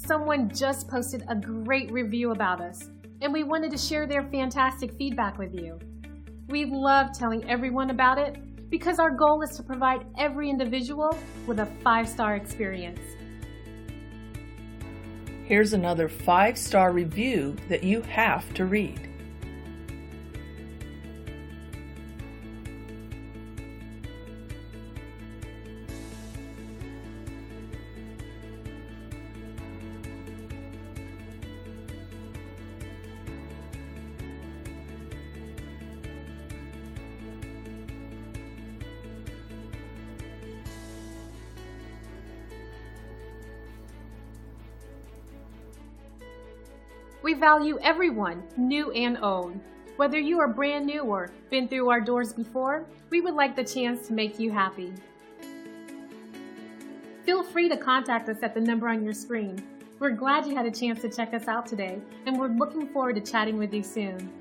Someone just posted a great review about us, and we wanted to share their fantastic feedback with you. We love telling everyone about it because our goal is to provide every individual with a 5-star experience. Here's another 5-star review that you have to read. We value everyone, new and old. Whether you are brand new or been through our doors before, we would like the chance to make you happy. Feel free to contact us at the number on your screen. We're glad you had a chance to check us out today, and we're looking forward to chatting with you soon.